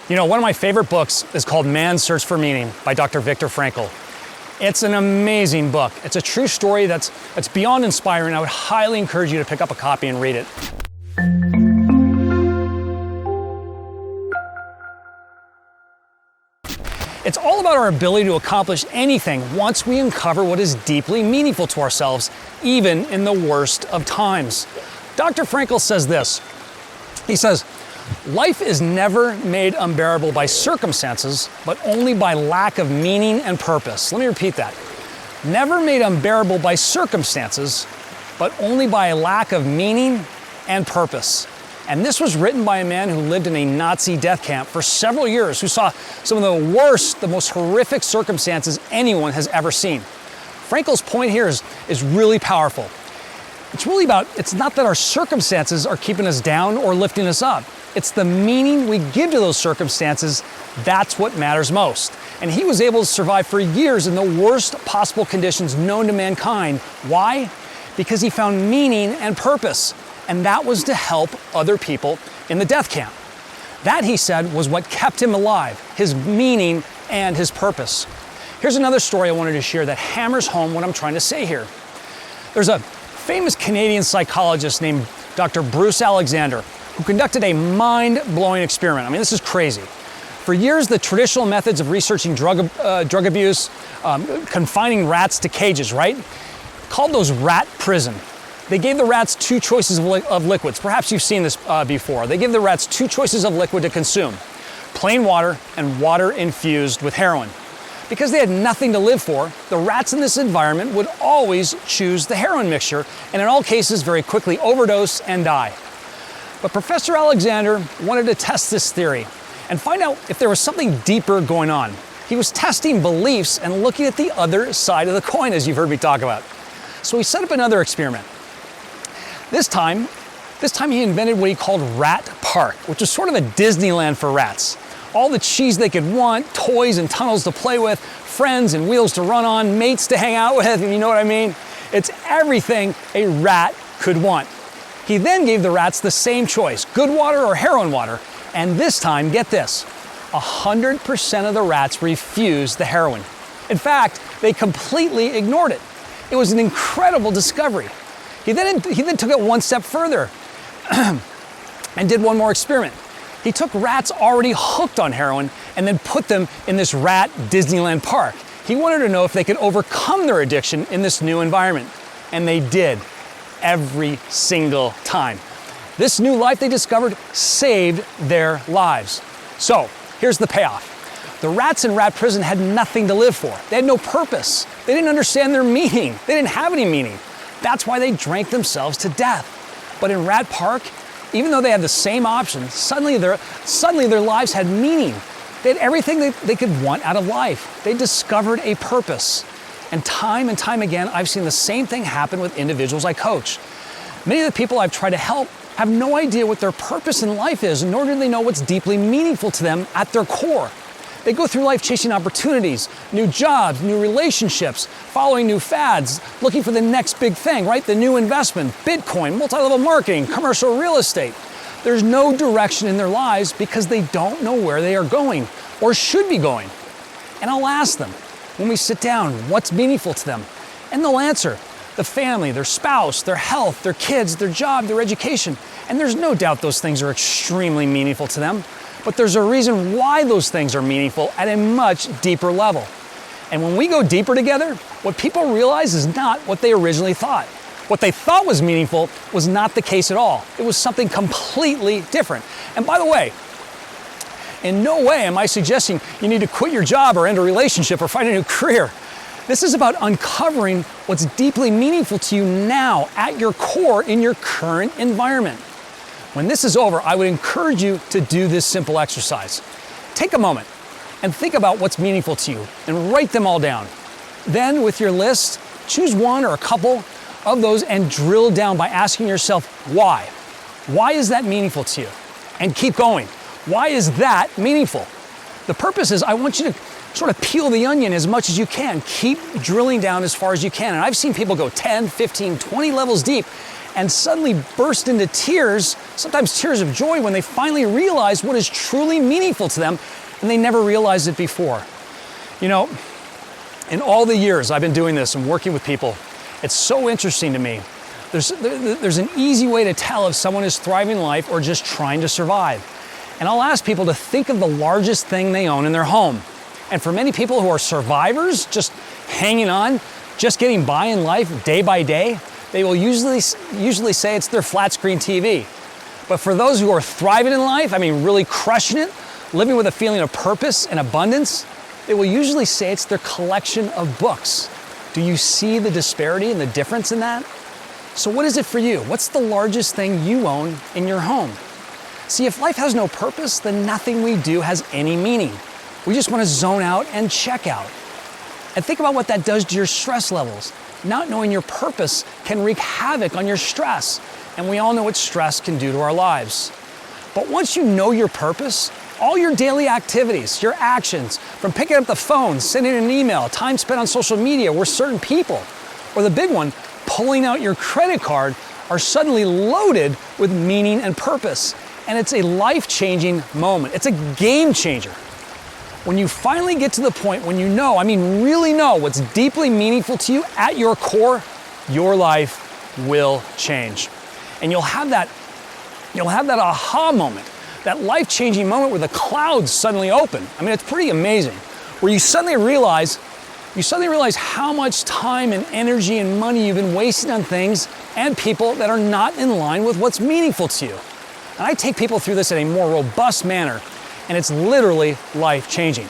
You know, one of my favorite books is called Man's Search for Meaning by Dr. Viktor Frankl. It's an amazing book. It's a true story that's beyond inspiring. I would highly encourage you to pick up a copy and read it. It's all about our ability to accomplish anything once we uncover what is deeply meaningful to ourselves, even in the worst of times. Dr. Frankl says this. He says, "Life is never made unbearable by circumstances, but only by lack of meaning and purpose." Let me repeat that. Never made unbearable by circumstances, but only by a lack of meaning and purpose. And this was written by a man who lived in a Nazi death camp for several years, who saw some of the worst, the most horrific circumstances anyone has ever seen. Frankel's point here is really powerful. It's really about, it's not that our circumstances are keeping us down or lifting us up. It's the meaning we give to those circumstances, that's what matters most. And he was able to survive for years in the worst possible conditions known to mankind. Why? Because he found meaning and purpose. And that was to help other people in the death camp. That, he said, was what kept him alive, his meaning and his purpose. Here's another story I wanted to share that hammers home what I'm trying to say here. There's a famous Canadian psychologist named Dr. Bruce Alexander who conducted a mind-blowing experiment. I mean, this is crazy. For years, the traditional methods of researching drug abuse, confining rats to cages, right? Called those rat prison. They gave the rats two choices of liquids. Perhaps you've seen this before. They give the rats two choices of liquid to consume: plain water and water infused with heroin. Because they had nothing to live for, the rats in this environment would always choose the heroin mixture, and in all cases very quickly overdose and die. But Professor Alexander wanted to test this theory and find out if there was something deeper going on. He was testing beliefs and looking at the other side of the coin, as you've heard me talk about. So he set up another experiment. This time he invented what he called Rat Park, which was sort of a Disneyland for rats. All the cheese they could want, toys and tunnels to play with, friends and wheels to run on, mates to hang out with, you know what I mean? It's everything a rat could want. He then gave the rats the same choice, good water or heroin water, and this time, get this, 100% of the rats refused the heroin. In fact, they completely ignored it. It was an incredible discovery. He then took it one step further and did one more experiment. He took rats already hooked on heroin and then put them in this rat Disneyland park. He wanted to know if they could overcome their addiction in this new environment. And they did, every single time. This new life they discovered saved their lives. So, here's the payoff. The rats in rat prison had nothing to live for. They had no purpose. They didn't understand their meaning. They didn't have any meaning. That's why they drank themselves to death. But in Rat Park, even though they had the same options, suddenly their lives had meaning. They had everything they could want out of life. They discovered a purpose. And time again, I've seen the same thing happen with individuals I coach. Many of the people I've tried to help have no idea what their purpose in life is, nor do they know what's deeply meaningful to them at their core. They go through life chasing opportunities, new jobs, new relationships, following new fads, looking for the next big thing, right? The new investment, Bitcoin, multi-level marketing, commercial real estate. There's no direction in their lives because they don't know where they are going or should be going. And I'll ask them, when we sit down, what's meaningful to them? And they'll answer, the family, their spouse, their health, their kids, their job, their education. And there's no doubt those things are extremely meaningful to them. But there's a reason why those things are meaningful at a much deeper level. And when we go deeper together, what people realize is not what they originally thought. What they thought was meaningful was not the case at all. It was something completely different. And by the way, in no way am I suggesting you need to quit your job or end a relationship or find a new career. This is about uncovering what's deeply meaningful to you now at your core in your current environment. When this is over, I would encourage you to do this simple exercise. Take a moment and think about what's meaningful to you and write them all down. Then with your list, choose one or a couple of those and drill down by asking yourself why. Why is that meaningful to you? And keep going. Why is that meaningful? The purpose is I want you to sort of peel the onion as much as you can. Keep drilling down as far as you can. And I've seen people go 10, 15, 20 levels deep and suddenly burst into tears, sometimes tears of joy, when they finally realize what is truly meaningful to them, and they never realized it before. You know, in all the years I've been doing this and working with people, it's so interesting to me. There's an easy way to tell if someone is thriving in life or just trying to survive. And I'll ask people to think of the largest thing they own in their home. And for many people who are survivors, just hanging on, just getting by in life day by day, they will usually say it's their flat screen TV. But for those who are thriving in life, I mean really crushing it, living with a feeling of purpose and abundance, they will usually say it's their collection of books. Do you see the disparity and the difference in that? So what is it for you? What's the largest thing you own in your home? See, if life has no purpose, then nothing we do has any meaning. We just want to zone out and check out. And think about what that does to your stress levels. Not knowing your purpose can wreak havoc on your stress. And we all know what stress can do to our lives. But once you know your purpose, all your daily activities, your actions, from picking up the phone, sending an email, time spent on social media with certain people, or the big one, pulling out your credit card, are suddenly loaded with meaning and purpose. And it's a life-changing moment. It's a game changer. When you finally get to the point when you know, I mean really know, what's deeply meaningful to you at your core, your life will change. And you'll have that aha moment, that life-changing moment where the clouds suddenly open. I mean, it's pretty amazing. Where you suddenly realize how much time and energy and money you've been wasting on things and people that are not in line with what's meaningful to you. And I take people through this in a more robust manner, and it's literally life-changing.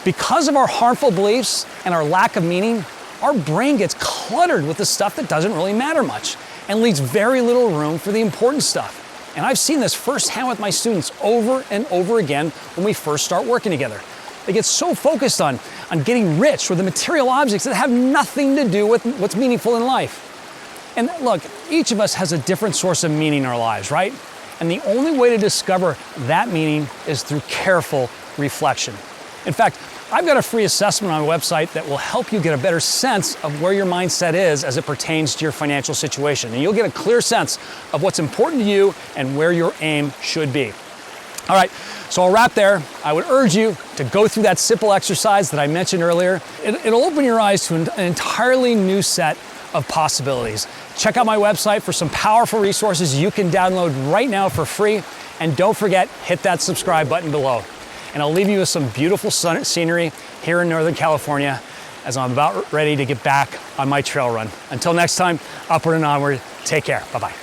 Because of our harmful beliefs and our lack of meaning, our brain gets cluttered with the stuff that doesn't really matter much and leaves very little room for the important stuff. And I've seen this firsthand with my students over and over again when we first start working together. They get so focused on getting rich or the material objects that have nothing to do with what's meaningful in life. And look, each of us has a different source of meaning in our lives, right? And the only way to discover that meaning is through careful reflection. In fact, I've got a free assessment on my website that will help you get a better sense of where your mindset is as it pertains to your financial situation. And you'll get a clear sense of what's important to you and where your aim should be. All right, so I'll wrap there. I would urge you to go through that simple exercise that I mentioned earlier. It'll open your eyes to an entirely new set of possibilities. Check out my website for some powerful resources you can download right now for free. And don't forget, hit that subscribe button below. And I'll leave you with some beautiful scenery here in Northern California as I'm about ready to get back on my trail run. Until next time, upward and onward. Take care. Bye-bye.